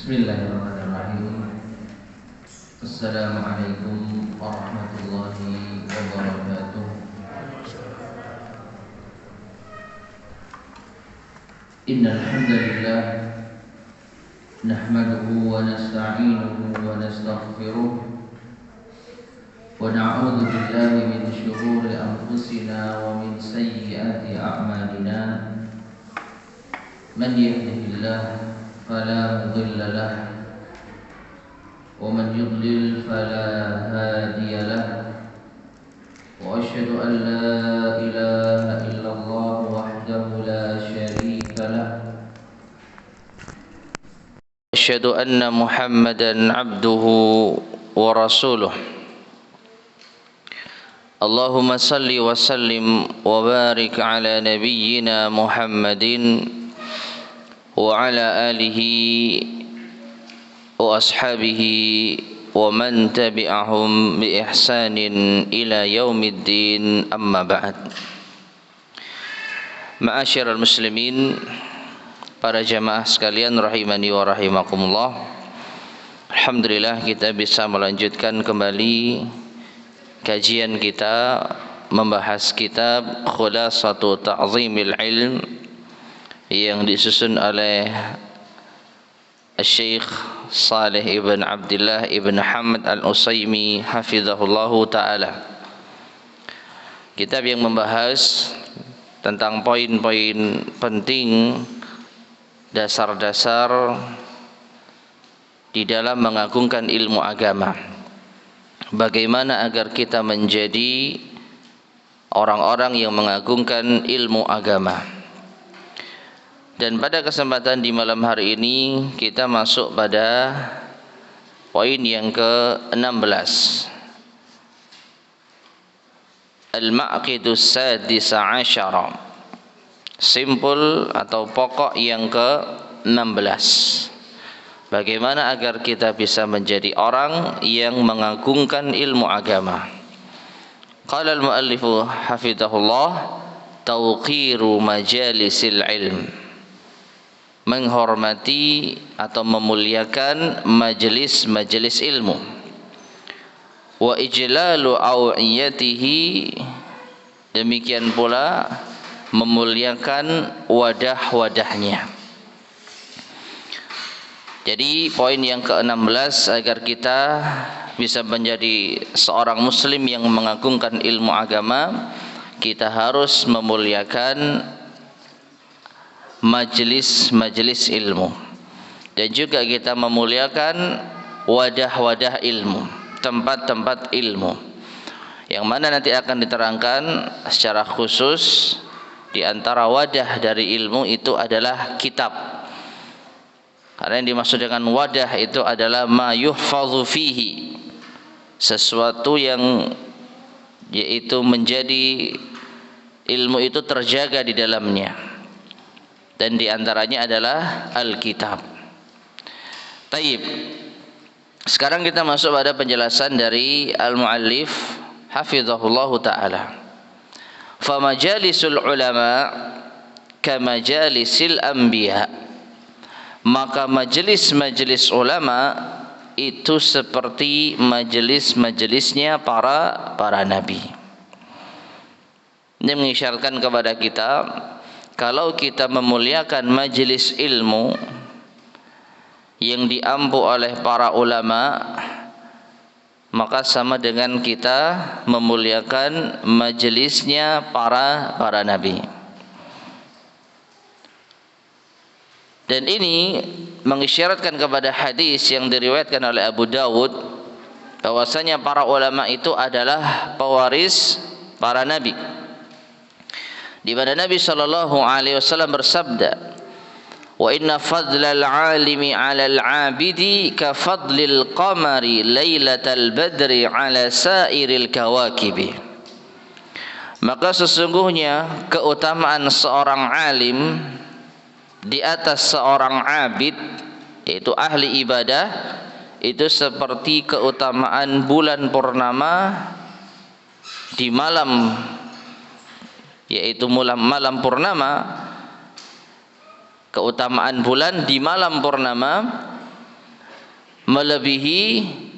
Bismillahirrahmanirrahim. Assalamualaikum warahmatullahi wabarakatuh. Innal hamdalillah nahmaduhu wa nasta'inuhu wa nastaghfiruh wa na'udzu billahi min shururi anfusina wa min sayyiati a'malina. Man yahdihillahu فلا مضل له ومن يضلل فلا هادي له وأشهد أن لا إله إلا الله وحده لا شريك له أشهد أن محمدا عبده ورسوله اللهم صل وسلم وبارك على نبينا محمد وعلى آله وأصحابه ومن تبعهم بإحسان إلى يوم الدين أما بعد. Ma'asyiral muslimin, para jamaah sekalian rahimani wa rahimakumullah. Alhamdulillah kita bisa melanjutkan kembali kajian kita membahas kitab Khulasatu Ta'zimil Ilm yang disusun oleh Syekh Saleh ibn Abdullah ibn Hamad al-Utsaimin hafizahullahu ta'ala. Kitab yang membahas tentang poin-poin penting, dasar-dasar di dalam mengagungkan ilmu agama. Bagaimana agar kita menjadi orang-orang yang mengagungkan ilmu agama. Dan pada kesempatan di malam hari ini kita masuk pada poin yang ke-16. Al-Ma'qidus Sadisa Asyara. Simpul atau pokok yang ke-16. Bagaimana agar kita bisa menjadi orang yang mengagungkan ilmu agama. Qala al-muallifu hafizahullah, tauqiru majalisil ilm. Menghormati atau memuliakan majelis-majelis ilmu. Wa ijlalu awiyatihi, demikian pula memuliakan wadah-wadahnya. Jadi poin yang ke-16, agar kita bisa menjadi seorang muslim yang mengagungkan ilmu agama, kita harus memuliakan majelis-majelis ilmu, dan juga kita memuliakan wadah-wadah ilmu, tempat-tempat ilmu, yang mana nanti akan diterangkan secara khusus. Di antara wadah dari ilmu itu adalah kitab, karena yang dimaksud dengan wadah itu adalah ma yuhfazu fihi, sesuatu yang yaitu menjadi ilmu itu terjaga di dalamnya, dan diantaranya adalah Alkitab. Taib. Sekarang kita masuk pada penjelasan dari al-muallif hafizahullahu ta'ala. Famajalisul ulama kamajalisil anbiya. Maka majelis-majelis ulama itu seperti majelis-majelisnya para nabi. Ini mengisyaratkan kepada kita, kalau kita memuliakan majelis ilmu yang diampu oleh para ulama, maka sama dengan kita memuliakan majelisnya para nabi. Dan ini mengisyaratkan kepada hadis yang diriwayatkan oleh Abu Dawud, bahwasanya para ulama itu adalah pewaris para nabi. Di mana Nabi sallallahu alaihi wasallam bersabda, "Wa inna fadlal 'alimi 'alal 'abidi ka fadlil qamari lailatal badri 'ala sairil kawakibi." Maka sesungguhnya keutamaan seorang alim di atas seorang abid, yaitu ahli ibadah, itu seperti keutamaan bulan purnama di malam, yaitu malam purnama, keutamaan bulan di malam purnama melebihi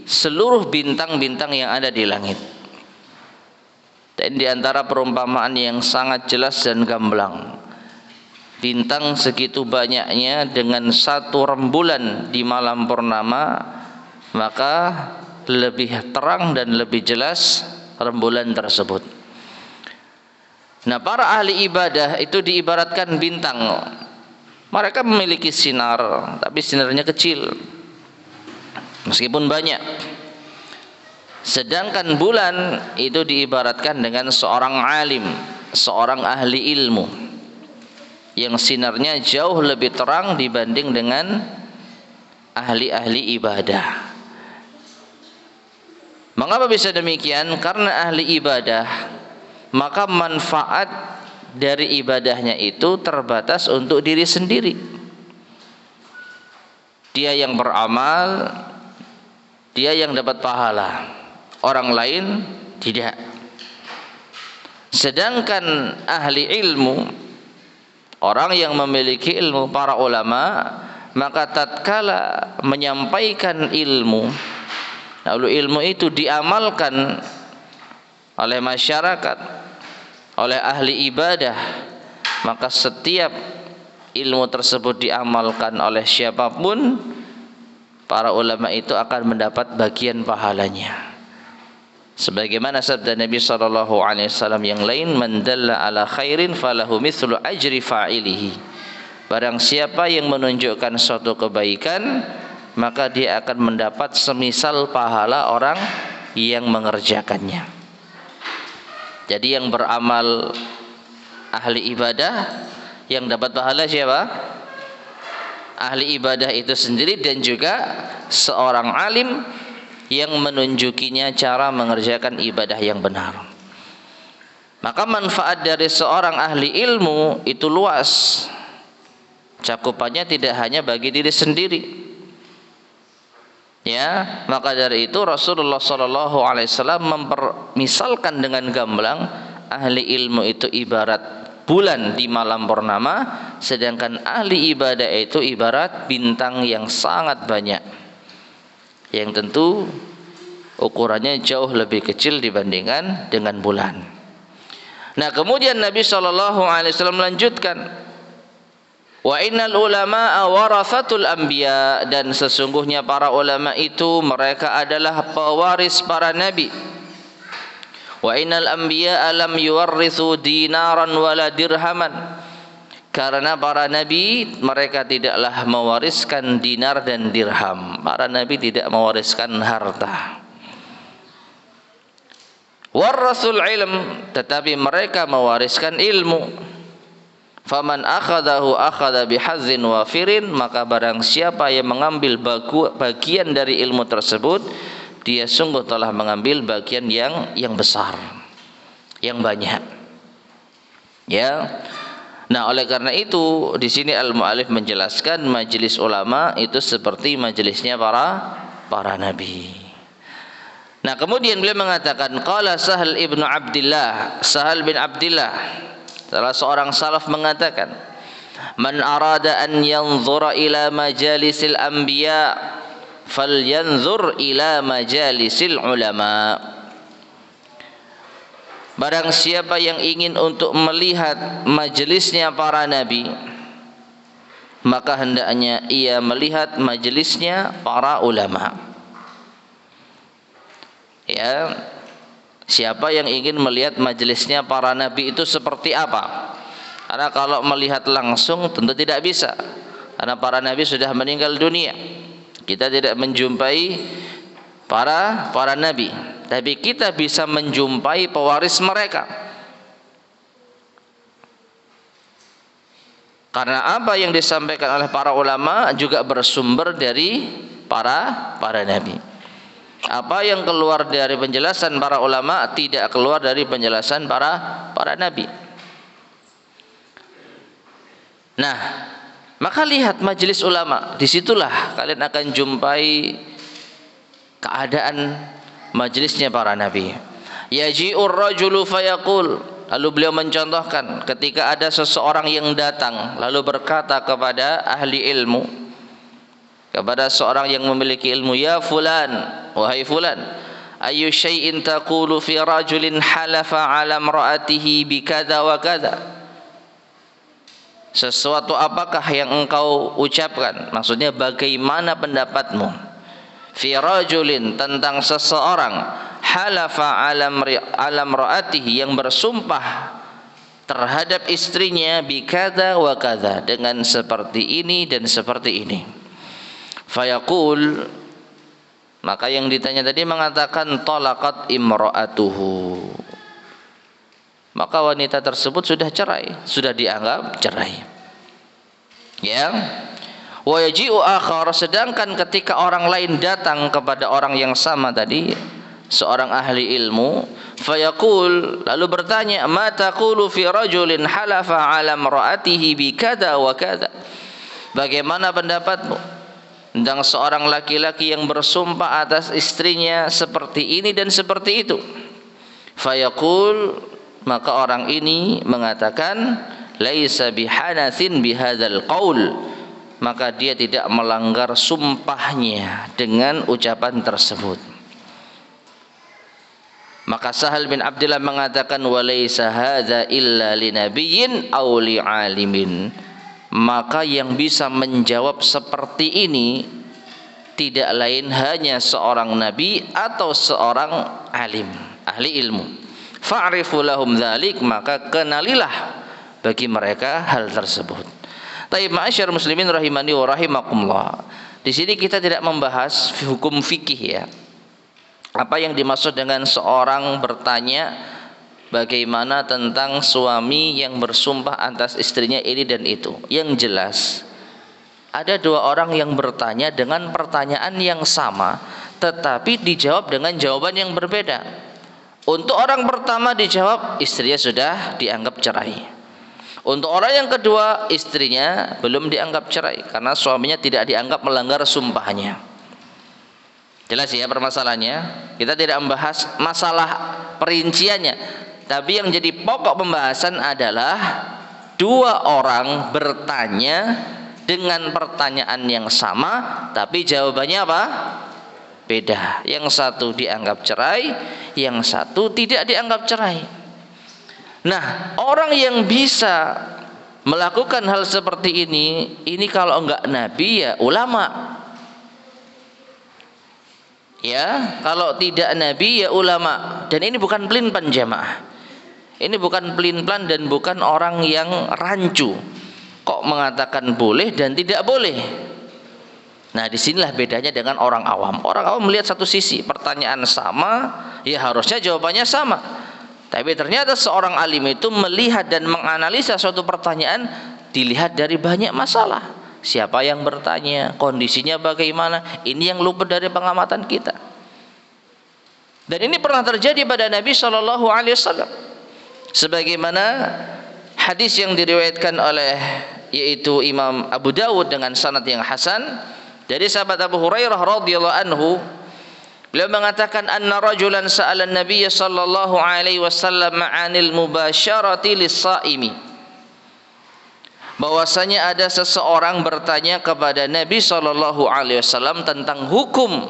seluruh bintang-bintang yang ada di langit. Dan di antara perumpamaan yang sangat jelas dan gamblang, bintang segitu banyaknya dengan satu rembulan di malam purnama, maka lebih terang dan lebih jelas rembulan tersebut. Nah, para ahli ibadah itu diibaratkan bintang. Mereka memiliki sinar, tapi sinarnya kecil meskipun banyak. Sedangkan bulan itu diibaratkan dengan seorang alim, seorang ahli ilmu yang sinarnya jauh lebih terang dibanding dengan ahli-ahli ibadah. Mengapa bisa demikian? Karena ahli ibadah, maka manfaat dari ibadahnya itu terbatas untuk diri sendiri. Dia yang beramal, dia yang dapat pahala, orang lain tidak. Sedangkan ahli ilmu, orang yang memiliki ilmu, para ulama, maka tatkala menyampaikan ilmu, lalu ilmu itu diamalkan oleh masyarakat, oleh ahli ibadah, maka setiap ilmu tersebut diamalkan oleh siapapun, para ulama itu akan mendapat bagian pahalanya. Sebagaimana sabda Nabi SAW yang lain, man dalla ala khairin falahu mithlu ajri fa'ilihi. Barang siapa yang menunjukkan suatu kebaikan, maka dia akan mendapat semisal pahala orang yang mengerjakannya. Jadi yang beramal ahli ibadah, yang dapat pahala siapa? Ahli ibadah itu sendiri, dan juga seorang alim yang menunjukinya cara mengerjakan ibadah yang benar. Maka manfaat dari seorang ahli ilmu itu luas. Cakupannya tidak hanya bagi diri sendiri. Ya, maka dari itu Rasulullah SAW mempermisalkan dengan gamblang, ahli ilmu itu ibarat bulan di malam purnama, sedangkan ahli ibadah itu ibarat bintang yang sangat banyak, yang tentu ukurannya jauh lebih kecil dibandingkan dengan bulan. Nah, kemudian Nabi SAW melanjutkan, wa innal ulama'a warathatul anbiya, dan sesungguhnya para ulama itu mereka adalah pewaris para nabi. Wa innal anbiya lam yuwarrithu dinaran wala dirhaman, karena para nabi mereka tidaklah mewariskan dinar dan dirham. Para nabi tidak mewariskan harta. Warasul ilm, tetapi mereka mewariskan ilmu. Faman akhadahu akhadha bihazzin wafirin, maka barang siapa yang mengambil bagian dari ilmu tersebut, dia sungguh telah mengambil bagian yang besar, yang banyak. Ya. Nah, oleh karena itu di sini al-mu'allif menjelaskan majelis ulama itu seperti majelisnya para nabi. Nah, kemudian beliau mengatakan, qala Sahal ibnu Abdillah, Sahal bin Abdillah, salah seorang salaf, mengatakan, man arada an yanzura ila majalisil anbiya falyanzur ila majalisil ulama. Barang siapa yang ingin untuk melihat majelisnya para nabi, maka hendaknya ia melihat majelisnya para ulama. Ya, siapa yang ingin melihat majelisnya para nabi itu seperti apa? Karena kalau melihat langsung tentu tidak bisa, karena para nabi sudah meninggal dunia. Kita tidak menjumpai para nabi, tapi kita bisa menjumpai pewaris mereka. Karena apa yang disampaikan oleh para ulama juga bersumber dari para nabi. Apa yang keluar dari penjelasan para ulama tidak keluar dari penjelasan para nabi. Nah, maka lihat majelis ulama, disitulah kalian akan jumpai keadaan majelisnya para nabi. Yaji'ur rajulu fayaqul, lalu beliau mencontohkan ketika ada seseorang yang datang lalu berkata kepada ahli ilmu, kepada seorang yang memiliki ilmu, ya fulan, wahai fulan, ayu syai'in taqulu fi rajulin halafa ala imra'atihi bi kadza wa kadza. Sesuatu apakah yang engkau ucapkan? Maksudnya bagaimana pendapatmu? Fi rajulin, tentang seseorang, halafa ala imra'atihi, yang bersumpah terhadap istrinya, bi kadza wa kadza, dengan seperti ini dan seperti ini. Fayaqul, maka yang ditanya tadi mengatakan talaqat imra'atuhu, maka wanita tersebut sudah cerai, sudah dianggap cerai. Ya. Wa yaji'u akhar, sedangkan ketika orang lain datang kepada orang yang sama tadi, seorang ahli ilmu, fayaqul, lalu bertanya, ma taqulu fi rajulin halafa ala imra'atihi bi kadza wa kadza. Bagaimana pendapatmu tentang seorang laki-laki yang bersumpah atas istrinya seperti ini dan seperti itu? Fayaqul, maka orang ini mengatakan, laisa bihanatsin bihadzal qaul, maka dia tidak melanggar sumpahnya dengan ucapan tersebut. Maka Sahal bin Abdullah mengatakan, walaisa hadza illa linabiyyin aw li'alimin, maka yang bisa menjawab seperti ini tidak lain hanya seorang nabi atau seorang alim, ahli ilmu. Fa'rifu lahum dzalik, maka kenalilah bagi mereka hal tersebut. Taib ma'asyar muslimin rahimani wa rahimakumullah. Di sini kita tidak membahas hukum fikih ya. Apa yang dimaksud dengan seorang bertanya bagaimana tentang suami yang bersumpah atas istrinya ini dan itu. Yang jelas, ada dua orang yang bertanya dengan pertanyaan yang sama, tetapi dijawab dengan jawaban yang berbeda. Untuk orang pertama dijawab, istrinya sudah dianggap cerai. Untuk orang yang kedua, istrinya belum dianggap cerai karena suaminya tidak dianggap melanggar sumpahnya. Jelas ya permasalahannya. Kita tidak membahas masalah perinciannya, tapi yang jadi pokok pembahasan adalah dua orang bertanya dengan pertanyaan yang sama, tapi jawabannya apa? Beda. Yang satu dianggap cerai, yang satu tidak dianggap cerai. Nah, orang yang bisa melakukan hal seperti ini kalau enggak nabi ya ulama. Ya, kalau tidak nabi ya ulama. Dan ini bukan pelin-pelan jamaah. Ini bukan pelin-pelan dan bukan orang yang rancu. Kok mengatakan boleh dan tidak boleh. Nah, disinilah bedanya dengan orang awam. Orang awam melihat satu sisi, pertanyaan sama, ya harusnya jawabannya sama. Tapi ternyata seorang alim itu melihat dan menganalisa suatu pertanyaan dilihat dari banyak masalah. Siapa yang bertanya, kondisinya bagaimana, ini yang luput dari pengamatan kita. Dan ini pernah terjadi pada Nabi SAW. Sebagaimana hadis yang diriwayatkan oleh yaitu Imam Abu Dawud dengan sanad yang hasan dari sahabat Abu Hurairah radhiyallahu anhu, beliau mengatakan anna rajulan sa'ala an-nabiy sallallahu alaihi wasallam 'anil mubasyarati lis-shaimi, bahwasanya ada seseorang bertanya kepada Nabi sallallahu alaihi wasallam tentang hukum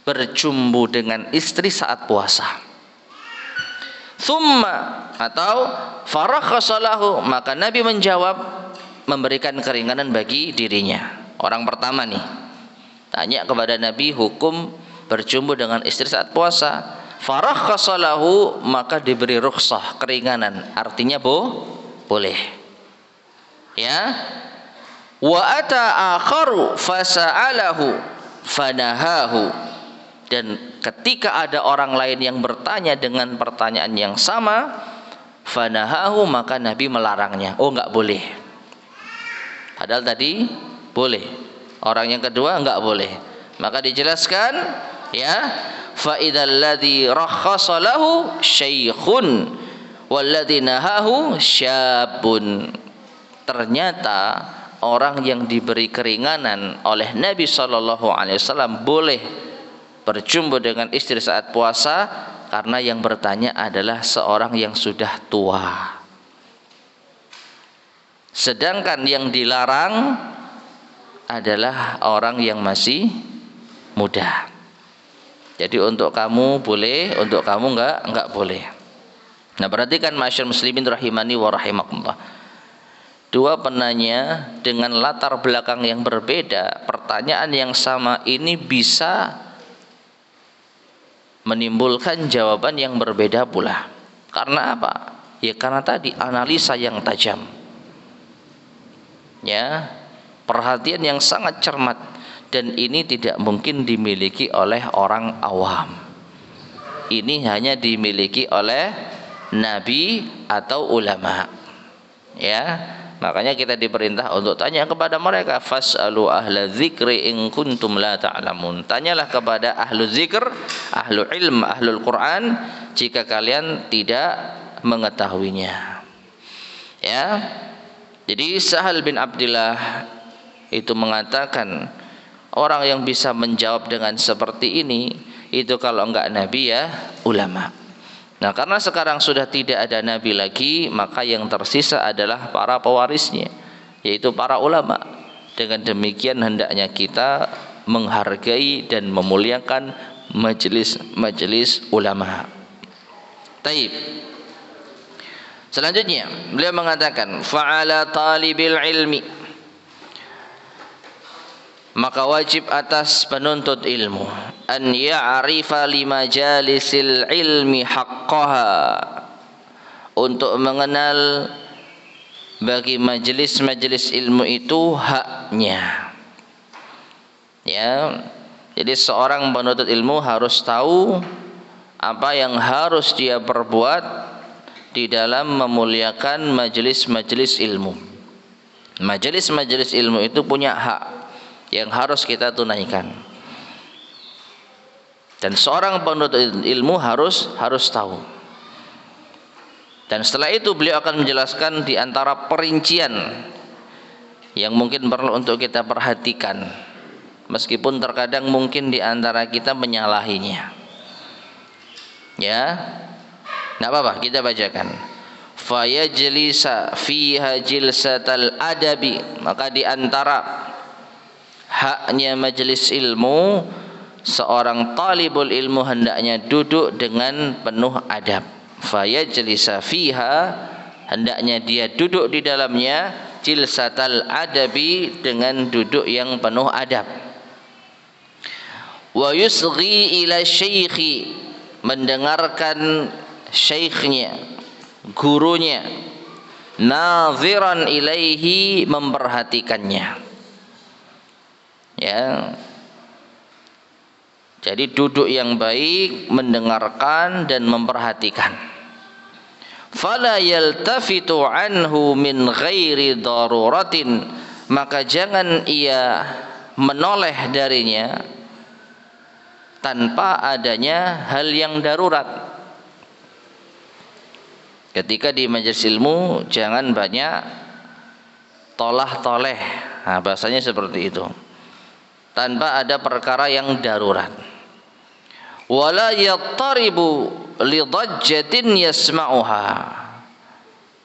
berjumbu dengan istri saat puasa. Thumma, atau farakhasalahu, maka Nabi menjawab, memberikan keringanan bagi dirinya. Orang pertama nih tanya kepada Nabi hukum berjumbu dengan istri saat puasa. Farakhasalahu, maka diberi rukhsah, keringanan, artinya boleh. Ya, wa ata akharu fasa'alahu fanahahu, dan ketika ada orang lain yang bertanya dengan pertanyaan yang sama, fanahahu, maka Nabi melarangnya. Oh, enggak boleh. Padahal tadi boleh. Orang yang kedua enggak boleh. Maka dijelaskan, ya, fa idzal ladzi rakhasa lahu syaikhun walladzi nahahu syabun. Ternyata orang yang diberi keringanan oleh Nabi SAW boleh berjumpa dengan istri saat puasa karena yang bertanya adalah seorang yang sudah tua. Sedangkan yang dilarang adalah orang yang masih muda. Jadi untuk kamu boleh, untuk kamu enggak boleh. Nah, perhatikan masyarakat muslimin rahimani wa rahimakumullah. Dua penanya dengan latar belakang yang berbeda, pertanyaan yang sama ini bisa menimbulkan jawaban yang berbeda pula. Karena apa? Ya karena tadi analisa yang tajam. Ya, perhatian yang sangat cermat, dan ini tidak mungkin dimiliki oleh orang awam. Ini hanya dimiliki oleh nabi atau ulama. Ya, makanya kita diperintah untuk tanya kepada mereka, fas'alu ahla dzikri in kuntum la ta'lamun. Tanyalah kepada ahlu zikr, ahlu ilm, ahlul Quran jika kalian tidak mengetahuinya. Ya. Jadi Sahal bin Abdillah itu mengatakan, orang yang bisa menjawab dengan seperti ini itu kalau enggak nabi ya ulama. Nah, karena sekarang sudah tidak ada nabi lagi, maka yang tersisa adalah para pewarisnya, yaitu para ulama. Dengan demikian hendaknya kita menghargai dan memuliakan majelis ulama. Taib. Selanjutnya beliau mengatakan, fa'ala talibil ilmi, maka wajib atas penuntut ilmu an ya'rifa li majalisil ilmi haqqaha, untuk mengenal bagi majelis-majelis ilmu itu haknya. Ya, jadi seorang penuntut ilmu harus tahu apa yang harus dia perbuat di dalam memuliakan majelis-majelis ilmu. Majelis-majelis ilmu itu punya hak yang harus kita tunaikan. Dan seorang penuntut ilmu harus tahu. Dan setelah itu beliau akan menjelaskan di antara perincian yang mungkin perlu untuk kita perhatikan, meskipun terkadang mungkin di antara kita menyalahinya. Ya, enggak apa-apa, kita bacakan. Fayajlisa fiha jilsatal adabi, maka di antara haknya majelis ilmu, seorang talibul ilmu hendaknya duduk dengan penuh adab. Fayajlisa fiha, hendaknya dia duduk di dalamnya, jilsatal adabi, dengan duduk yang penuh adab. Wa yusghi ila syaikhi, mendengarkan syekhnya, gurunya, naziran ilaihi, memperhatikannya. Ya. Jadi duduk yang baik, mendengarkan dan memperhatikan. Fala yaltafitu anhu min ghairi daruratin, maka jangan ia menoleh darinya tanpa adanya hal yang darurat. Ketika di majelis ilmu jangan banyak tolah-toleh. Nah, bahasanya seperti itu. Tanpa ada perkara yang darurat. Wala yattaribu lidajjatin yasma'uha.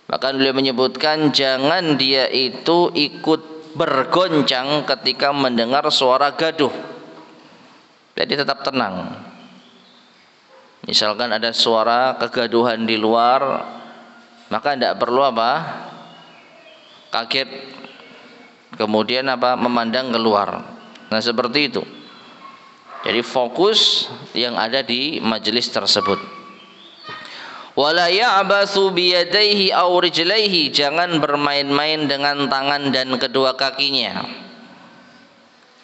Bahkan beliau menyebutkan jangan dia itu ikut bergoncang ketika mendengar suara gaduh. Jadi tetap tenang. Misalkan ada suara kegaduhan di luar, maka tidak perlu kaget, kemudian memandang keluar. Nah, seperti itu. Jadi fokus yang ada di majelis tersebut. Wala ya'bathu biyadaihi aw rijlaihi, jangan bermain-main dengan tangan dan kedua kakinya.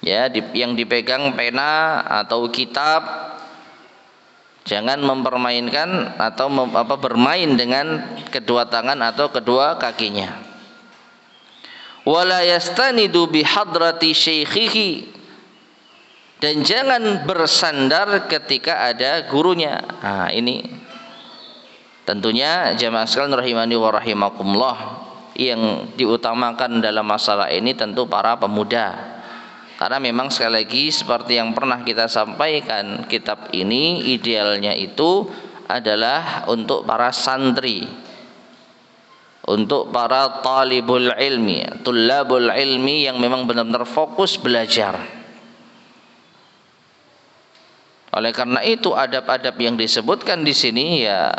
Ya, yang dipegang pena atau kitab, jangan mempermainkan atau bermain dengan kedua tangan atau kedua kakinya. Wala yastanidu bihadrati syaikhihi, dan jangan bersandar ketika ada gurunya. Nah, ini tentunya jamaah sekalian rahimani wa rahimakumullah, yang diutamakan dalam masalah ini tentu para pemuda. Karena memang sekali lagi seperti yang pernah kita sampaikan, kitab ini idealnya itu adalah untuk para santri. untuk para talibul ilmi, tullabul ilmi yang memang benar-benar fokus belajar. Oleh karena itu adab-adab yang disebutkan di sini ya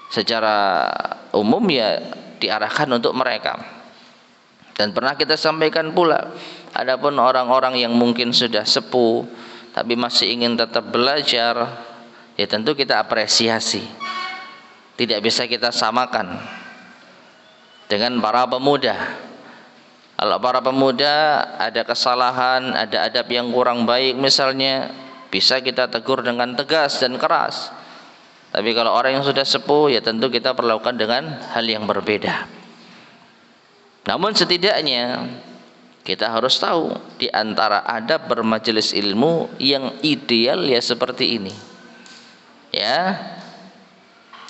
secara umum ya diarahkan untuk mereka. Dan pernah kita sampaikan pula, adapun orang-orang yang mungkin sudah sepuh tapi masih ingin tetap belajar, ya tentu kita apresiasi. Tidak bisa kita samakan dengan para pemuda. Kalau para pemuda ada kesalahan, ada adab yang kurang baik misalnya, bisa kita tegur dengan tegas dan keras. Tapi kalau orang yang sudah sepuh, ya tentu kita perlakukan dengan hal yang berbeda. Namun setidaknya kita harus tahu di antara adab bermajelis ilmu yang ideal ya seperti ini. Ya.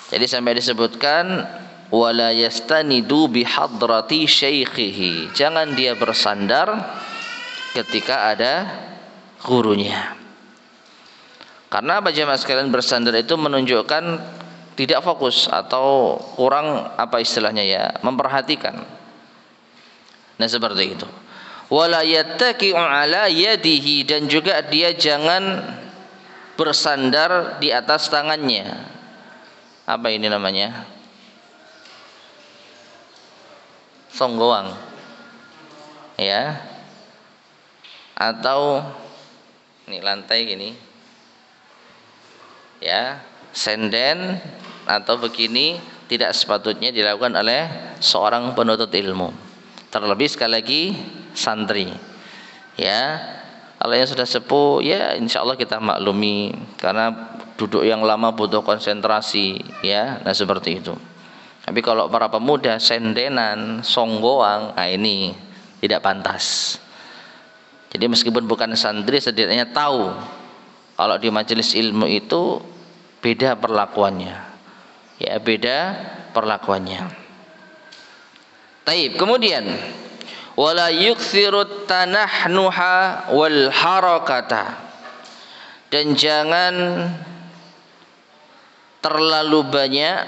Jadi sampai disebutkan wala yastanidu bihadrati syaikhihi. Jangan dia bersandar ketika ada gurunya. Karena apa jemaah sekalian, bersandar itu menunjukkan tidak fokus atau kurang apa istilahnya ya, memperhatikan. Nah seperti itu. Wala yattaqi'u ala yadihi, dan juga dia jangan bersandar di atas tangannya. Apa ini namanya? Songgoang. Ya. Atau ini lantai gini. Ya, senden atau begini tidak sepatutnya dilakukan oleh seorang penuntut ilmu. Terlebih sekali lagi santri. Ya, kalau yang sudah sepuh ya insya Allah kita maklumi karena duduk yang lama butuh konsentrasi. Ya, nah seperti itu. Tapi kalau para pemuda sendenan, songgoang, nah ini tidak pantas. Jadi meskipun bukan santri setidaknya tahu kalau di majelis ilmu itu beda perlakuannya. Ya, beda perlakuannya. Taib. Kemudian wala yukthirut tanahnuha wal harakata. Dan jangan terlalu banyak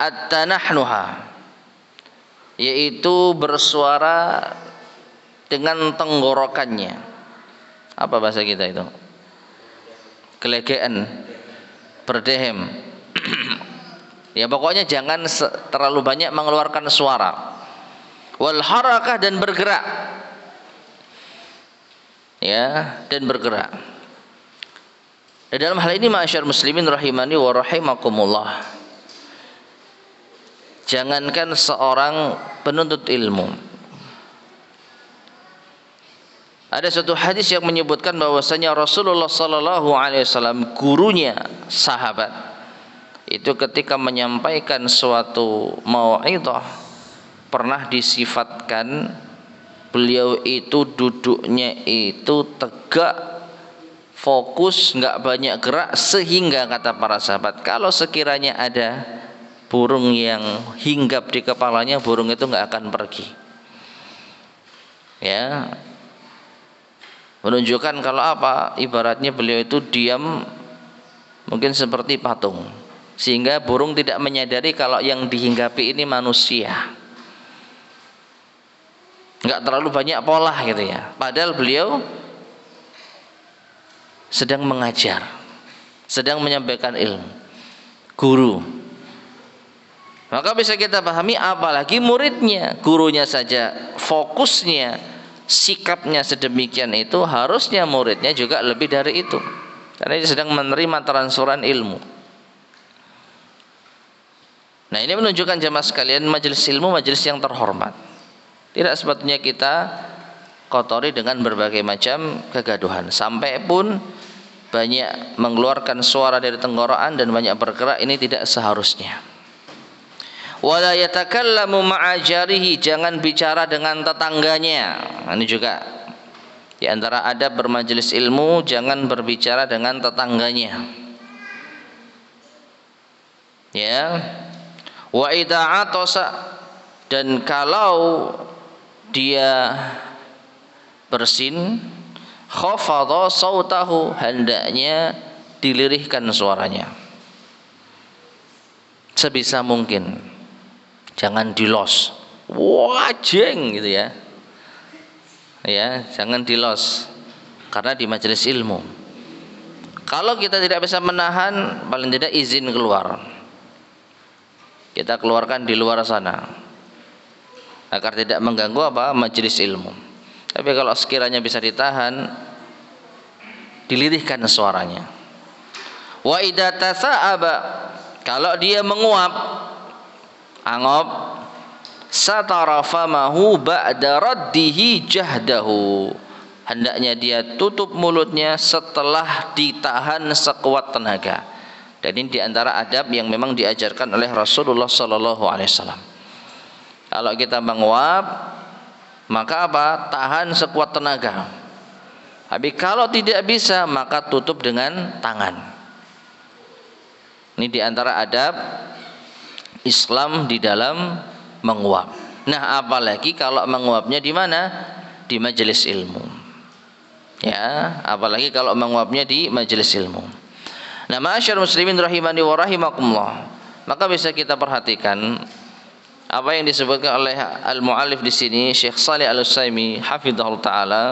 at-tanahnuha, yaitu bersuara dengan tenggorokannya. Apa bahasa kita itu? Gelegean, berdehem. Ya pokoknya jangan terlalu banyak mengeluarkan suara. Wal harakah, dan bergerak. Ya, dan bergerak. Dan dalam hal ini ma'asyar muslimin rahimani wa rahimakumullah, jangankan seorang penuntut ilmu, ada suatu hadis yang menyebutkan bahwasanya Rasulullah sallallahu alaihi wasallam, gurunya sahabat, itu ketika menyampaikan suatu mau'idhah pernah disifatkan beliau itu duduknya itu tegak, fokus, enggak banyak gerak, sehingga kata para sahabat kalau sekiranya ada burung yang hinggap di kepalanya, burung itu enggak akan pergi. Ya, menunjukkan kalau apa, ibaratnya beliau itu diam mungkin seperti patung, sehingga burung tidak menyadari kalau yang dihinggapi ini manusia. Enggak terlalu banyak pola gitu ya, padahal beliau sedang mengajar, sedang menyampaikan ilmu, guru. Maka bisa kita pahami apalagi muridnya, gurunya saja fokusnya, sikapnya sedemikian, itu harusnya muridnya juga lebih dari itu, karena dia sedang menerima transferan ilmu. Nah ini menunjukkan jemaah sekalian, majelis ilmu majelis yang terhormat. Tidak sepatutnya kita kotori dengan berbagai macam kegaduhan, sampai pun banyak mengeluarkan suara dari tenggorokan dan banyak bergerak, ini tidak seharusnya. Wala yatakallamu ma'a jarihi, jangan bicara dengan tetangganya. Ini juga di antara adab bermajelis ilmu, jangan berbicara dengan tetangganya. Ya. Wa idza atasa, dan kalau dia bersin, khafadha sautahu, hendaknya dilirihkan suaranya sebisa mungkin. jangan dilos. Wah, jeng gitu ya. Ya, jangan dilos karena di majelis ilmu. Kalau kita tidak bisa menahan, paling tidak izin keluar. Kita keluarkan di luar sana agar tidak mengganggu apa? Majelis ilmu. Tapi kalau sekiranya bisa ditahan, dilirihkan suaranya. Wa idza tasa'aba, kalau dia menguap, angop, satara famahu ba'da raddihi jahdahu, hendaknya dia tutup mulutnya setelah ditahan sekuat tenaga. Dan ini diantara adab yang memang diajarkan oleh Rasulullah Sallallahu Alaihi Wasallam. Kalau kita menguap, maka apa? Tahan sekuat tenaga. Tapi kalau tidak bisa, maka tutup dengan tangan. Ini diantara adab Islam di dalam menguap. Nah, apalagi kalau menguapnya di mana? Di majelis ilmu. Ya, apalagi kalau menguapnya di majelis ilmu. Nah, ma'asyar muslimin rahimani wa rahimakumullah. Maka bisa kita perhatikan apa yang disebutkan oleh al-muallif di sini, Syekh Shalih Al-Utsaimin hafizahullah taala,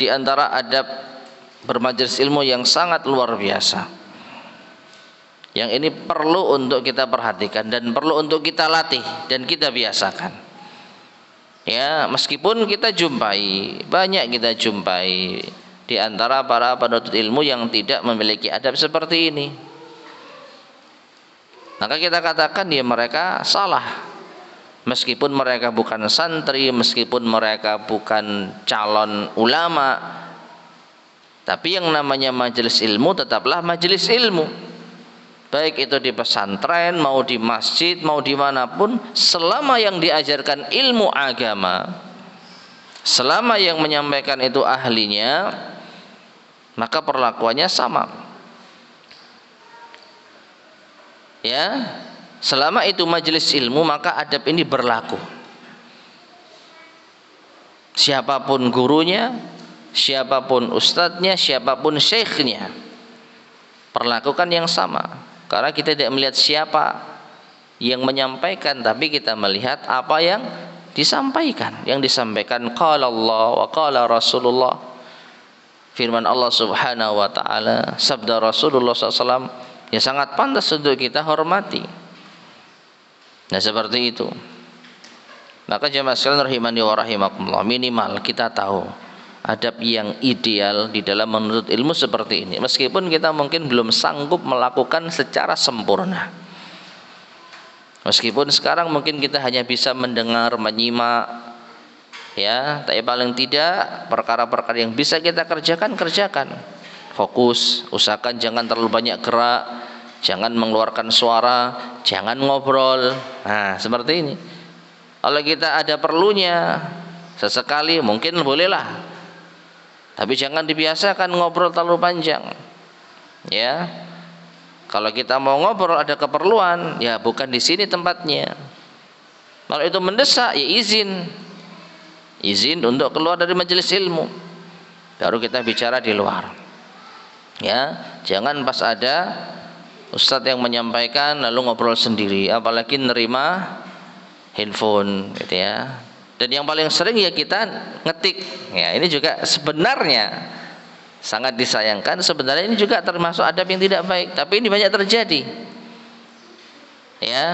di antara adab bermajelis ilmu yang sangat luar biasa. Yang ini perlu untuk kita perhatikan dan perlu untuk kita latih dan kita biasakan. Ya, meskipun kita banyak kita jumpai di antara para penuntut ilmu yang tidak memiliki adab seperti ini. Maka kita katakan ya mereka salah. Meskipun mereka bukan santri, meskipun mereka bukan calon ulama, tapi yang namanya majelis ilmu tetaplah majelis ilmu. Baik itu di pesantren, mau di masjid, mau dimanapun, selama yang diajarkan ilmu agama, selama yang menyampaikan itu ahlinya, maka perlakuannya sama. Ya, selama itu majelis ilmu, maka adab ini berlaku. Siapapun gurunya, siapapun ustadznya, siapapun syekhnya, perlakukan yang sama. Karena kita tidak melihat siapa yang menyampaikan, tapi kita melihat apa yang disampaikan. Yang disampaikan qala Allah wa qala Rasulullah, firman Allah Subhanahu wa taala, sabda Rasulullah SAW, yang sangat pantas untuk kita hormati. Nah, seperti itu. Maka jemaah sekalian rahimani wa rahimakumullah, minimal kita tahu adab yang ideal di dalam menuntut ilmu seperti ini, meskipun kita mungkin belum sanggup melakukan secara sempurna. Meskipun sekarang mungkin kita hanya bisa mendengar, menyimak, ya, tapi paling tidak perkara-perkara yang bisa kita kerjakan. Fokus, usahakan jangan terlalu banyak gerak, jangan mengeluarkan suara, jangan ngobrol. Nah, seperti ini. Kalau kita ada perlunya, sesekali mungkin bolehlah. Tapi jangan dibiasakan ngobrol terlalu panjang. Ya. Kalau kita mau ngobrol ada keperluan, ya bukan di sini tempatnya. Kalau itu mendesak, ya izin. Izin untuk keluar dari majelis ilmu. Baru kita bicara di luar. Ya, jangan pas ada ustadz yang menyampaikan lalu ngobrol sendiri, apalagi nerima handphone gitu ya. Dan yang paling sering ya kita ngetik. Ya, ini juga sebenarnya sangat disayangkan. Sebenarnya ini juga termasuk adab yang tidak baik, tapi ini banyak terjadi. Ya.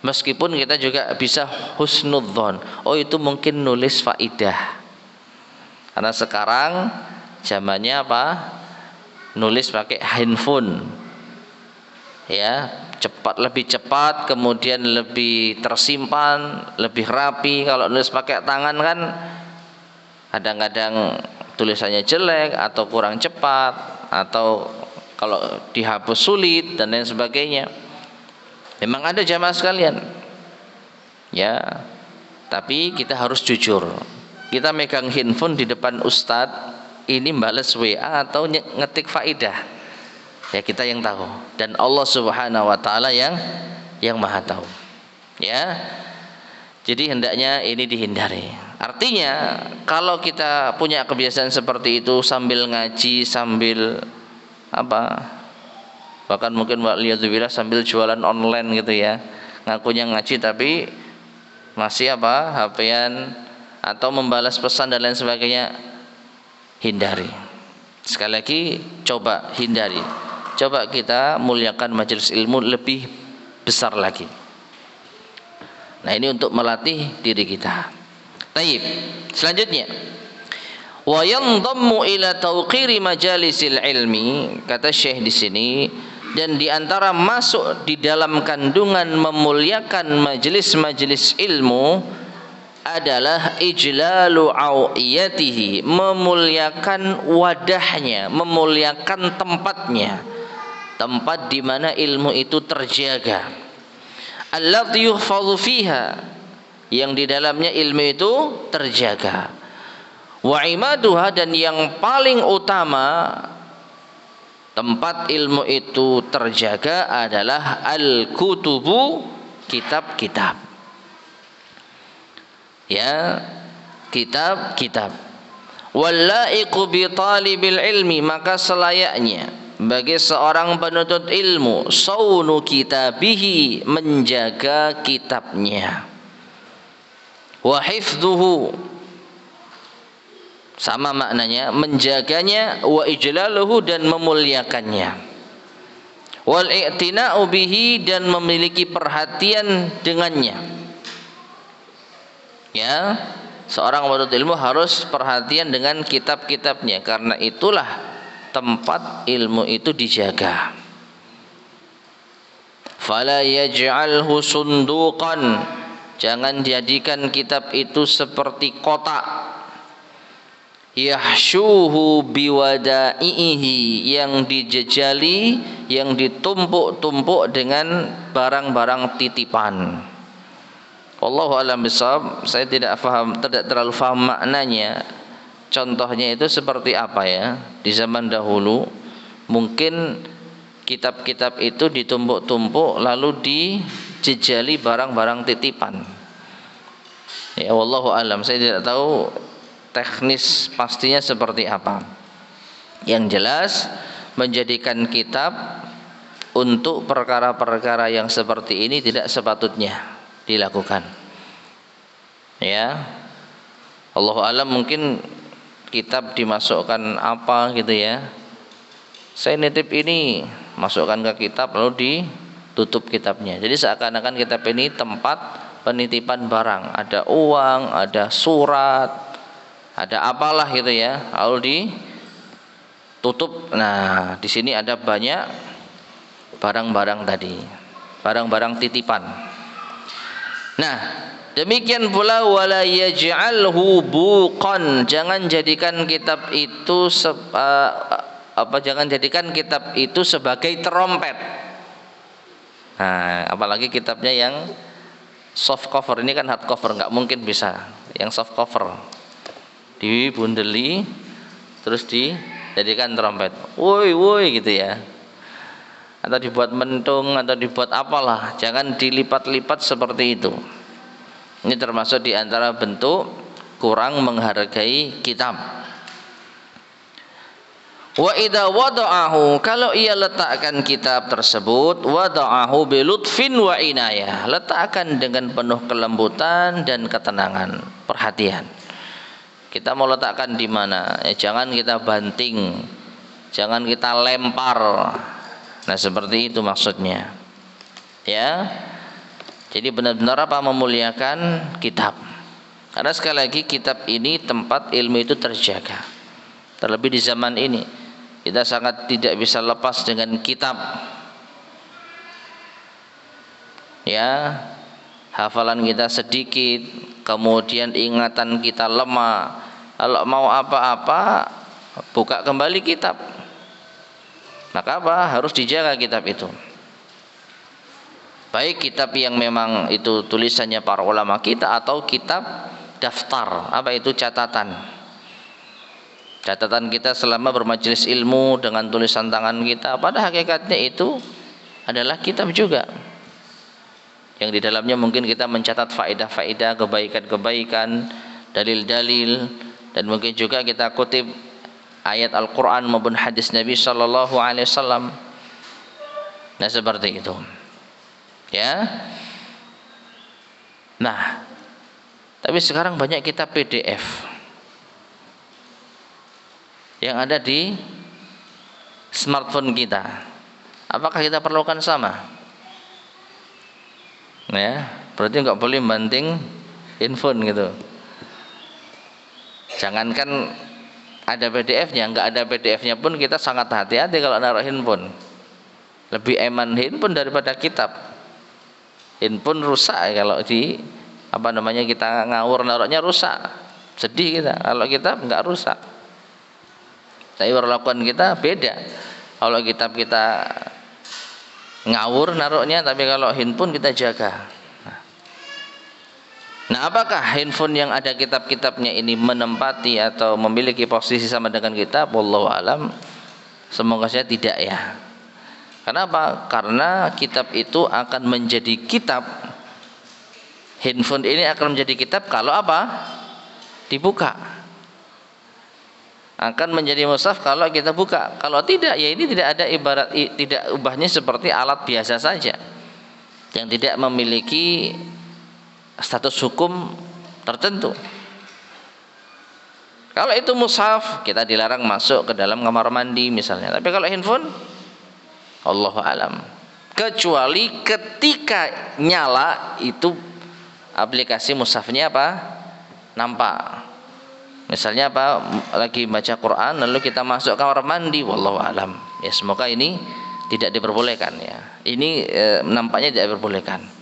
Meskipun kita juga bisa husnudzon, oh itu mungkin nulis faidah. Karena sekarang zamannya apa? Nulis pakai handphone. Ya, lebih cepat, kemudian lebih tersimpan, lebih rapi. Kalau nulis pakai tangan kan kadang-kadang tulisannya jelek atau kurang cepat, atau kalau dihapus sulit dan lain sebagainya. Memang ada jamaah sekalian, ya, tapi kita harus jujur. Kita megang handphone di depan ustadz, ini bales WA atau ngetik faidah, ya kita yang tahu, dan Allah Subhanahu wa taala yang maha tahu. Ya. Jadi hendaknya ini dihindari. Artinya kalau kita punya kebiasaan seperti itu, sambil ngaji, sambil apa? Bahkan mungkin waliyadzubillah sambil jualan online gitu ya. ngakunya ngaji tapi masih HP-an atau membalas pesan dan lain sebagainya. Hindari. Sekali lagi, coba hindari. Coba kita muliakan majelis ilmu lebih besar lagi. Nah, ini untuk melatih diri kita. Taib. Selanjutnya, wa yandammu ila tawqiri majalisil ilmi, kata Syekh di sini, dan di antara masuk di dalam kandungan memuliakan majelis-majelis ilmu adalah ijlalu awiyatihi, memuliakan wadahnya, memuliakan tempatnya, tempat di mana ilmu itu terjaga. Allati yuhfadhu fiha, yang di dalamnya ilmu itu terjaga. Wa imaduha, dan yang paling utama tempat ilmu itu terjaga adalah al-kutubu, kitab-kitab. Ya, kitab-kitab. Wallaiqu bi talibil ilmi, maka selayaknya bagi seorang penuntut ilmu saunu kitabihi, menjaga kitabnya. Wa hifdzuhu, sama maknanya, menjaganya. Wa ijlaluhu, dan memuliakannya. Wal i'tina'u bihi, dan memiliki perhatian dengannya. Ya, seorang penuntut ilmu harus perhatian dengan kitab-kitabnya, karena itulah tempat ilmu itu dijaga. Fala yaj'alhu sunduqan, jangan jadikan kitab itu seperti kotak. Yahsyuhu biwadaihi, yang dijejali, yang ditumpuk-tumpuk dengan barang-barang titipan. Wallahu a'lam bishawab. Saya tidak terlalu paham maknanya. Contohnya itu seperti apa ya? Di zaman dahulu mungkin kitab-kitab itu ditumpuk-tumpuk lalu dijejali barang-barang titipan. Ya, wallahu a'lam. Saya tidak tahu teknis pastinya seperti apa. Yang jelas, menjadikan kitab untuk perkara-perkara yang seperti ini tidak sepatutnya dilakukan. Ya, Allahu a'lam, mungkin kitab dimasukkan apa gitu ya. Saya nitip ini, masukkan ke kitab lalu ditutup kitabnya. Jadi seakan-akan kitab ini tempat penitipan barang. Ada uang, ada surat, ada apalah gitu ya. Lalu ditutup. Nah, di sini ada banyak barang-barang tadi, barang-barang titipan. Nah, demikian pula wala yaj'alhu buqan, jangan jadikan kitab itu jangan jadikan kitab itu sebagai terompet. Nah, apalagi kitabnya yang soft cover, ini kan hard cover, nggak mungkin bisa. Yang soft cover dibundeli terus dijadikan terompet, woi woi gitu ya, atau dibuat mentung atau dibuat apalah. Jangan dilipat-lipat seperti itu. Ini termasuk di antara bentuk kurang menghargai kitab. Wa idza wada'ahu, kalau ia letakkan kitab tersebut, wada'ahu bilutfin wa inayah, letakkan dengan penuh kelembutan dan ketenangan, perhatian. Kita mau letakkan di mana? Ya, jangan kita banting, jangan kita lempar. Nah, seperti itu maksudnya. Ya. Jadi benar-benar memuliakan kitab. Karena sekali lagi kitab ini tempat ilmu itu terjaga. Terlebih di zaman ini, kita sangat tidak bisa lepas dengan kitab. Ya. Hafalan kita sedikit, kemudian ingatan kita lemah. Kalau mau apa-apa, buka kembali kitab. Maka harus dijaga kitab itu. Baik kitab yang memang itu tulisannya para ulama kita, atau kitab daftar, catatan. Catatan kita selama bermajelis ilmu dengan tulisan tangan kita, pada hakikatnya itu adalah kitab juga. Yang di dalamnya mungkin kita mencatat faedah-faedah, kebaikan-kebaikan, dalil-dalil, dan mungkin juga kita kutip ayat Al-Quran maupun hadis Nabi Sallallahu Alaihi Wasallam. Nah, seperti itu. Ya. Nah, tapi sekarang banyak kitab PDF yang ada di smartphone kita. Apakah kita perlukan sama? Ya, berarti nggak boleh banting handphone gitu. Jangankan ada PDF-nya, nggak ada PDF-nya pun kita sangat hati-hati kalau naruh handphone. Lebih aman handphone daripada kitab. Handphone rusak kalau kita ngawur naruhnya rusak. Sedih kita. Kalau kitab nggak rusak. Tapi perlakuan kita beda. Kalau kitab kita ngawur naruhnya, tapi kalau handphone kita jaga. Nah, apakah handphone yang ada kitab-kitabnya ini menempati atau memiliki posisi sama dengan kitab? Wallahu alam. Semoga saya tidak ya. Kenapa? Karena kitab itu akan menjadi kitab. Handphone ini akan menjadi kitab kalau apa? Dibuka. Akan menjadi mushaf kalau kita buka. Kalau tidak, ya ini tidak ada ibarat, tidak ubahnya seperti alat biasa saja yang tidak memiliki status hukum tertentu. Kalau itu mushaf, kita dilarang masuk ke dalam kamar mandi misalnya. Tapi kalau handphone, Allahu alam. Kecuali ketika nyala itu aplikasi mushafnya apa? Nampak. Misalnya apa? Lagi baca Quran lalu kita masuk kamar mandi, wallahu alam. Ya, semoga ini tidak diperbolehkan ya. Ini nampaknya tidak diperbolehkan.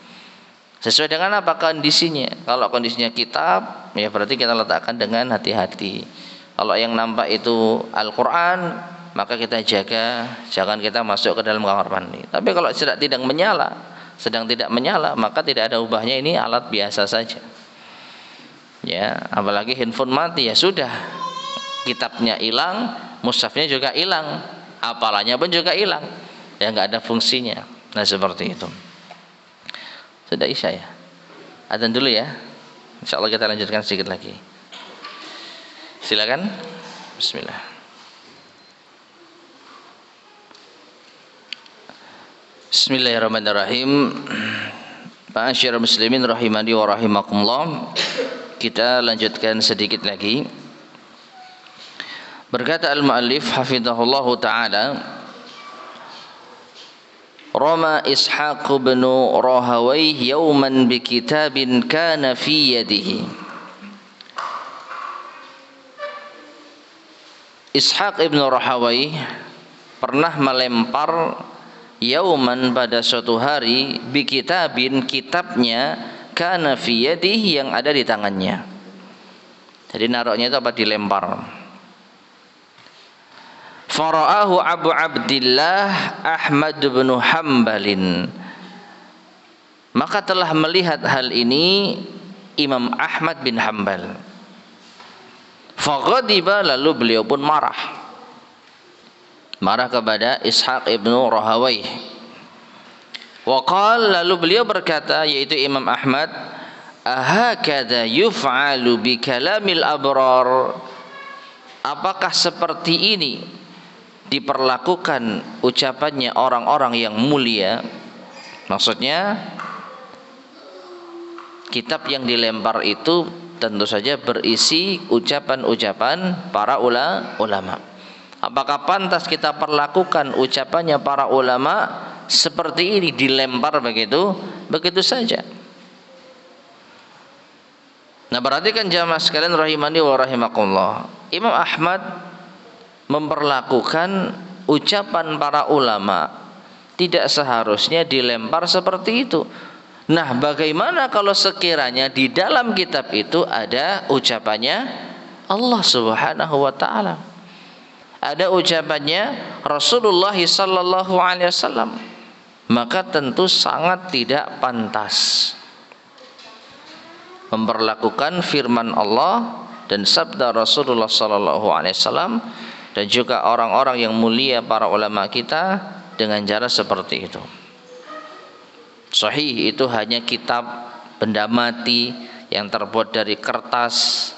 Sesuai dengan apa kondisinya. Kalau kondisinya kitab, ya berarti kita letakkan dengan hati-hati. Kalau yang nampak itu Al-Quran, maka kita jaga, jangan kita masuk ke dalam kamar mandi. Tapi kalau sedang tidak menyala, maka tidak ada ubahnya, ini alat biasa saja. Ya, apalagi handphone mati, ya sudah. Kitabnya hilang, mushafnya juga hilang, hafalannya pun juga hilang. Ya nggak ada fungsinya. Nah, seperti itu. Sudah isya ya. Adzan dulu ya. Insyaallah kita lanjutkan sedikit lagi. Silakan. Bismillah. Bismillahirrahmanirrahim. Ma'asyiral muslimin rahimani wa rahimakumullah. Kita lanjutkan sedikit lagi. Berkata al-muallif hafizahullahu taala, Rama Ishaq bin Rahawayh yawman bi kitabin kana fi yadihi. Ishaq ibn Rahawayh pernah melempar yauman pada suatu hari bi kitabin, kitabnya kana fi yadihi, yang ada di tangannya. Jadi naruhnya itu apa? Dilempar. Fara'ahu Abu Abdillah Ahmad bin Hanbalin. Maka telah melihat hal ini Imam Ahmad bin Hanbal. Faghadiba, lalu beliau pun marah. Marah kepada Ishaq ibn Rahawayh. Waqal, lalu beliau berkata, yaitu Imam Ahmad, ahakadha yuf'alu bi kalamil abrar. Apakah seperti ini diperlakukan ucapannya orang-orang yang mulia? Maksudnya kitab yang dilempar itu tentu saja berisi ucapan-ucapan para ulama. Apakah pantas kita perlakukan ucapannya para ulama seperti ini, dilempar begitu saja? Nah, berarti kan jamaah sekalian rahimani wa rahimakumullah, Imam Ahmad memperlakukan ucapan para ulama tidak seharusnya dilempar seperti itu. Nah, bagaimana kalau sekiranya di dalam kitab itu ada ucapannya Allah Subhanahu wa taala, ada ucapannya Rasulullah sallallahu alaihi wasallam, maka tentu sangat tidak pantas memperlakukan firman Allah dan sabda Rasulullah sallallahu alaihi wasallam dan juga orang-orang yang mulia para ulama kita dengan cara seperti itu. Sahih itu hanya kitab benda mati yang terbuat dari kertas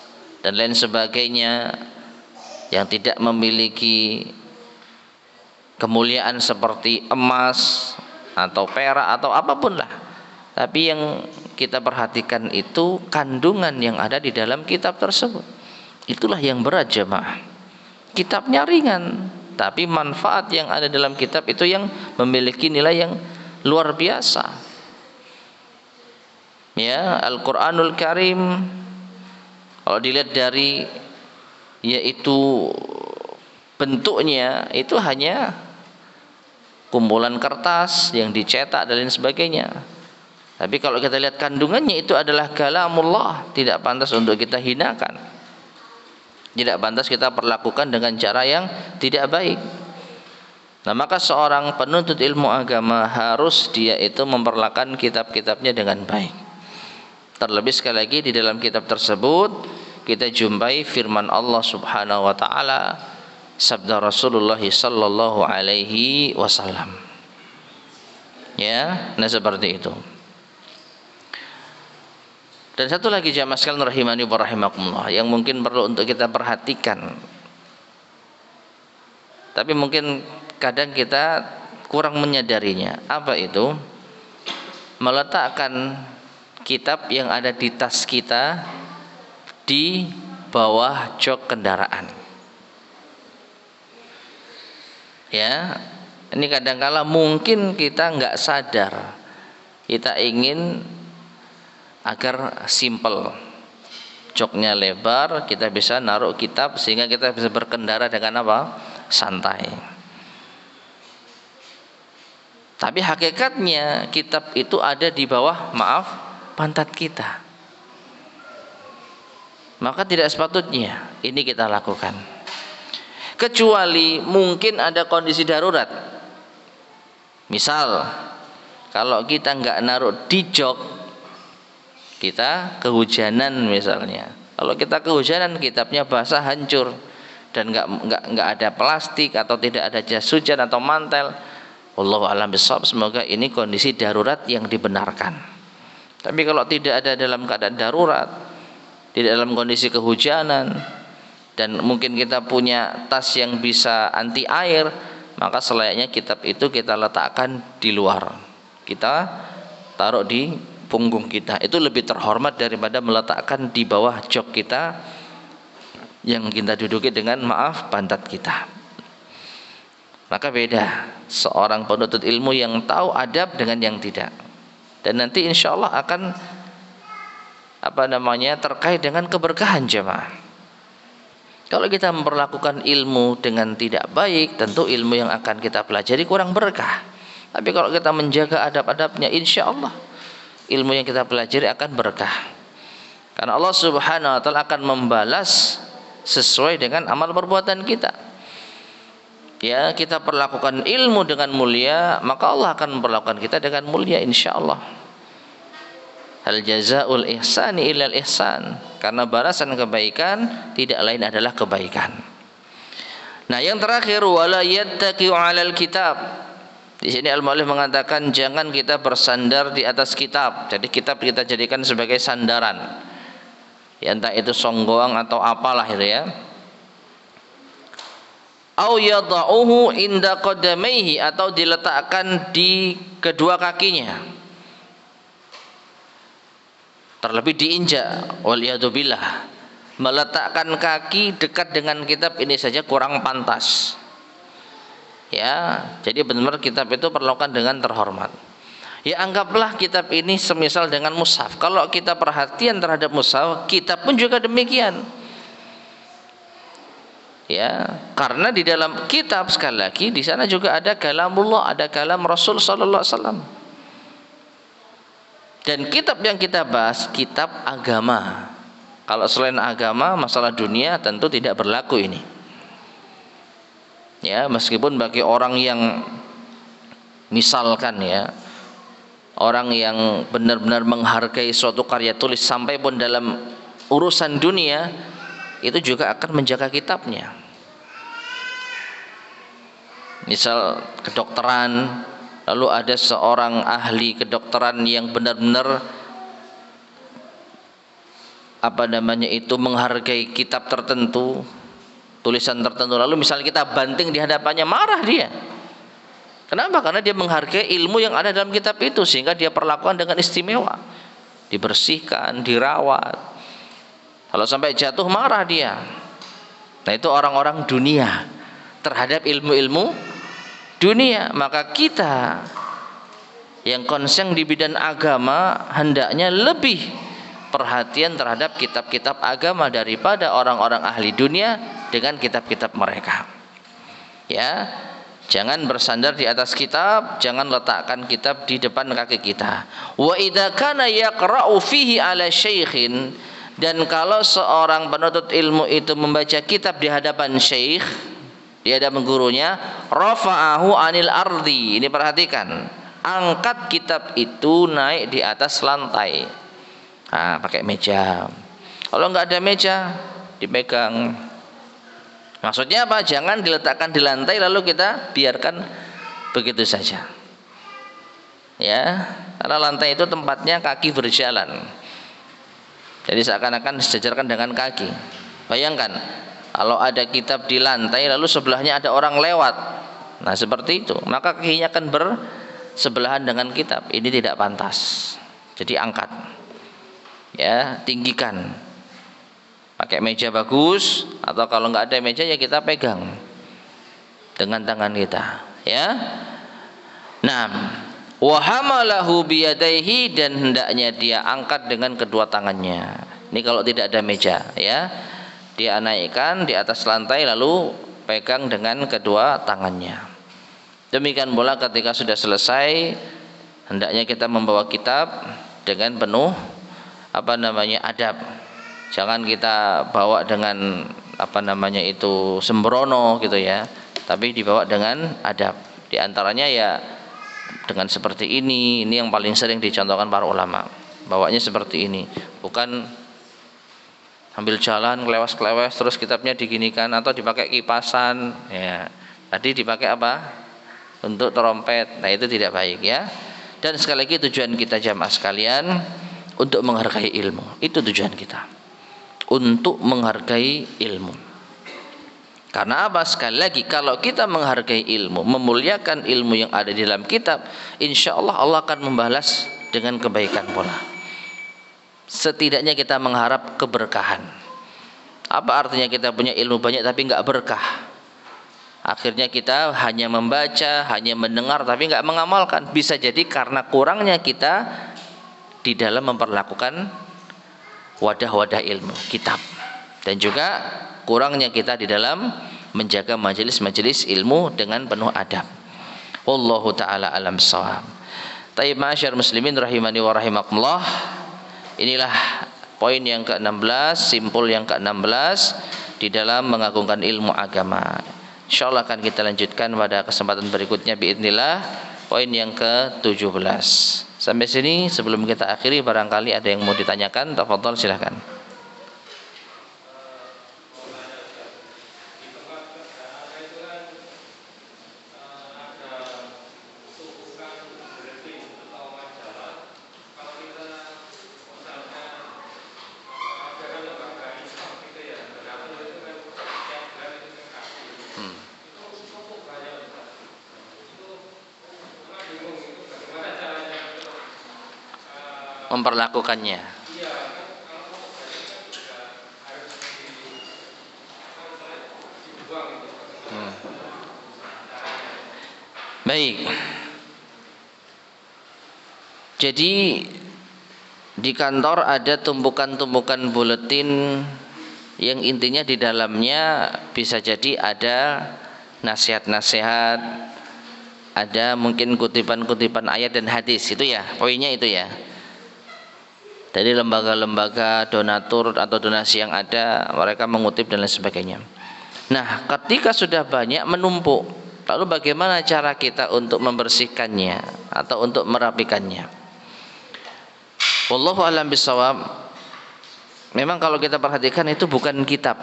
dan lain sebagainya, yang tidak memiliki kemuliaan seperti emas atau perak atau apapun lah, tapi yang kita perhatikan itu kandungan yang ada di dalam kitab tersebut. Itulah yang berat jemaah. Kitabnya ringan, tapi manfaat yang ada dalam kitab itu yang memiliki nilai yang luar biasa. Ya, Al-Qur'anul Karim kalau dilihat dari yaitu bentuknya itu hanya kumpulan kertas yang dicetak dan lain sebagainya. Tapi kalau kita lihat kandungannya itu adalah kalamullah, tidak pantas untuk kita hinakan. Tidak pantas kita perlakukan dengan cara yang tidak baik. Nah, maka seorang penuntut ilmu agama harus dia itu memperlakukan kitab-kitabnya dengan baik. Terlebih sekali lagi di dalam kitab tersebut kita jumpai firman Allah Subhanahu wa taala, sabda Rasulullah sallallahu alaihi wasallam. Ya, nah seperti itu. Dan satu lagi jamaah sekalian rahimani wa rahimakumullah yang mungkin perlu untuk kita perhatikan. Tapi mungkin kadang kita kurang menyadarinya. Apa itu? Meletakkan kitab yang ada di tas kita di bawah jok kendaraan. Ya, ini kadangkala mungkin kita nggak sadar. Kita ingin agar simple, joknya lebar, kita bisa naruh kitab sehingga kita bisa berkendara dengan apa? Santai. Tapi hakikatnya kitab itu ada di bawah, maaf, pantat kita. Maka tidak sepatutnya ini kita lakukan. Kecuali mungkin ada kondisi darurat. Misal, kalau kita nggak naruh di jok, kita kehujanan misalnya. Kalau kita kehujanan, kitabnya basah hancur dan nggak ada plastik atau tidak ada jas hujan atau mantel. Wallahu a'lam bishawab. Semoga ini kondisi darurat yang dibenarkan. Tapi kalau tidak ada dalam keadaan darurat, tidak dalam kondisi kehujanan, dan mungkin kita punya tas yang bisa anti air, maka selayaknya kitab itu kita letakkan di luar. Kita taruh di punggung kita, itu lebih terhormat daripada meletakkan di bawah jok kita yang kita duduki dengan, maaf, pantat kita. Maka beda seorang penuntut ilmu yang tahu adab dengan yang tidak. Dan nanti insya Allah akan terkait dengan keberkahan jemaah. Kalau kita memperlakukan ilmu dengan tidak baik, tentu ilmu yang akan kita pelajari kurang berkah. Tapi kalau kita menjaga adab-adabnya, insya Allah ilmu yang kita pelajari akan berkah. Karena Allah Subhanahu wa taala akan membalas sesuai dengan amal perbuatan kita. Ya, kita perlakukan ilmu dengan mulia, maka Allah akan memperlakukan kita dengan mulia insyaallah. Hal jazaul ihsani illal ihsan. Karena balasan kebaikan tidak lain adalah kebaikan. Nah, yang terakhir, wala yattaqi'u 'alal kitab. Di sini al-mu'allif mengatakan jangan kita bersandar di atas kitab. Jadi kitab kita jadikan sebagai sandaran. Ya, entah itu songgoang atau apalah itu ya. Au yada'uhu inda qadamaihi, atau diletakkan di kedua kakinya. Terlebih diinjak, waliyadzubillah. Meletakkan kaki dekat dengan kitab ini saja kurang pantas. Ya, jadi benar-benar kitab itu perlakukan dengan terhormat. Ya, anggaplah kitab ini semisal dengan mushaf. Kalau kita perhatian terhadap mushaf, kitab pun juga demikian. Ya, karena di dalam kitab sekali lagi di sana juga ada kalamullah, ada kalam Rasul sallallahu alaihi wasallam. Dan kitab yang kita bahas kitab agama. Kalau selain agama, masalah dunia tentu tidak berlaku ini. Ya, meskipun bagi orang yang misalkan ya, orang yang benar-benar menghargai suatu karya tulis sampai pun dalam urusan dunia, itu juga akan menjaga kitabnya. Misal kedokteran, lalu ada seorang ahli kedokteran yang benar-benar menghargai kitab tertentu, tulisan tertentu, lalu misalnya kita banting di hadapannya, marah dia. Kenapa? Karena dia menghargai ilmu yang ada dalam kitab itu, sehingga dia perlakukan dengan istimewa. dibersihkan, dirawat. Kalau sampai jatuh marah dia. Nah, itu orang-orang dunia terhadap ilmu-ilmu dunia. Maka kita yang konsen di bidang agama hendaknya lebih perhatian terhadap kitab-kitab agama daripada orang-orang ahli dunia dengan kitab-kitab mereka. Ya, jangan bersandar di atas kitab, jangan letakkan kitab di depan kaki kita. Wa idza kana yaqra'u fihi ala syaikhin, dan kalau seorang penuntut ilmu itu membaca kitab di hadapan syekh, di hadapan gurunya, rafa'ahu anil ardi. Ini perhatikan, angkat kitab itu naik di atas lantai. Nah, pakai meja. Kalau nggak ada meja, dipegang. Maksudnya apa? Jangan diletakkan di lantai lalu kita biarkan begitu saja. Ya, karena lantai itu tempatnya kaki berjalan. Jadi seakan-akan disejajarkan dengan kaki. Bayangkan, kalau ada kitab di lantai lalu sebelahnya ada orang lewat. Nah, seperti itu, maka kakinya akan bersebelahan dengan kitab. Ini tidak pantas. Jadi angkat. Ya, tinggikan. Pakai meja bagus, atau kalau nggak ada meja ya kita pegang dengan tangan kita, ya. Nah, wa hamalahu biyadaihi, dan hendaknya dia angkat dengan kedua tangannya. Ini kalau tidak ada meja, ya. Dia naikkan di atas lantai lalu pegang dengan kedua tangannya. Demikian pula ketika sudah selesai, hendaknya kita membawa kitab dengan penuh adab. Jangan kita bawa dengan sembrono gitu ya, tapi dibawa dengan adab. Di antaranya ya dengan seperti ini yang paling sering dicontohkan para ulama. Bawanya seperti ini, bukan ambil jalan kelewes-kelewes terus kitabnya diginikan atau dipakai kipasan ya. Tadi dipakai apa? Untuk trompet. Nah, itu tidak baik ya. Dan sekali lagi tujuan kita jamaah sekalian untuk menghargai ilmu. Itu tujuan kita. Untuk menghargai ilmu. Karena apa? Sekali lagi, kalau kita menghargai ilmu, memuliakan ilmu yang ada di dalam kitab, insya Allah Allah akan membalas dengan kebaikan pula. Setidaknya kita mengharap keberkahan. Apa artinya kita punya ilmu banyak tapi nggak berkah? Akhirnya kita hanya membaca, hanya mendengar tapi nggak mengamalkan. Bisa jadi karena kurangnya kita di dalam memperlakukan wadah-wadah ilmu, kitab, dan juga kurangnya kita di dalam menjaga majelis-majelis ilmu dengan penuh adab. Wallahu taala alam shawab. Taib ma'asyar muslimin rahimani wa rahimakumullah. Inilah poin yang ke-16, simpul yang ke-16 di dalam mengagungkan ilmu agama. Insyaallah akan kita lanjutkan pada kesempatan berikutnya biidznillah, poin yang ke-17. Sampai sini sebelum kita akhiri barangkali ada yang mau ditanyakan, tafadhol silakan. Memperlakukannya. Baik. Jadi di kantor ada tumpukan-tumpukan buletin yang intinya di dalamnya bisa jadi ada nasihat-nasihat, ada mungkin kutipan-kutipan ayat dan hadis, itu ya, poinnya itu ya. Dari lembaga-lembaga donatur atau donasi yang ada, mereka mengutip dan lain sebagainya. Nah, ketika sudah banyak menumpuk, lalu bagaimana cara kita untuk membersihkannya atau untuk merapikannya? Wallahu a'lam bishawab. Memang kalau kita perhatikan itu bukan kitab.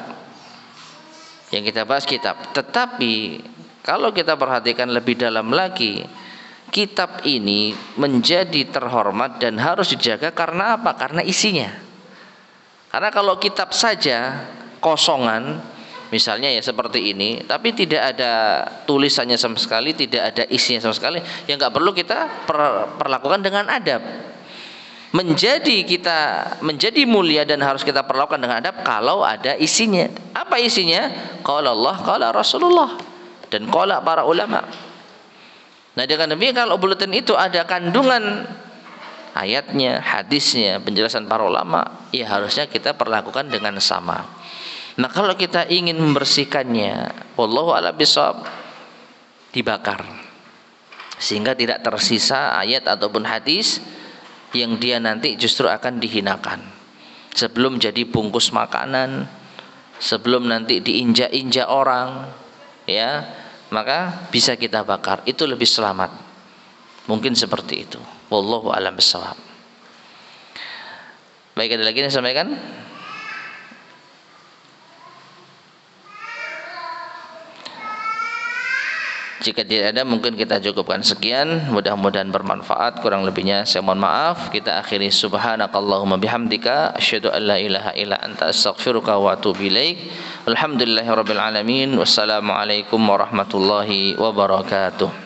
Yang kita bahas kitab, tetapi kalau kita perhatikan lebih dalam lagi, kitab ini menjadi terhormat dan harus dijaga karena apa? Karena isinya. Karena kalau kitab saja kosongan, misalnya ya seperti ini, tapi tidak ada tulisannya sama sekali, tidak ada isinya sama sekali, ya nggak perlu kita perlakukan dengan adab. menjadi mulia dan harus kita perlakukan dengan adab kalau ada isinya. Apa isinya? Qala Allah, qala Rasulullah, dan qala para ulama. Nah, dengan demikian kalau buletin itu ada kandungan ayatnya, hadisnya, penjelasan para ulama, ya harusnya kita perlakukan dengan sama. Nah, kalau kita ingin membersihkannya, wallahu a'lam bishawab, dibakar sehingga tidak tersisa ayat ataupun hadis yang dia nanti justru akan dihinakan sebelum jadi bungkus makanan, sebelum nanti diinjak-injak orang, ya, maka bisa kita bakar, itu lebih selamat. Mungkin seperti itu. Wallahu a'lam bishawab. Baik, ada lagi yang saya sampaikan? Jika tidak ada, mungkin kita cukupkan sekian. Mudah-mudahan bermanfaat. Kurang lebihnya saya mohon maaf. Kita akhiri subhanakallahumma bihamdika asyhadu an la ilaha illa anta astaghfiruka wa atubu ilaik. Alhamdulillahirabbil alamin. Wassalamualaikum warahmatullahi wabarakatuh.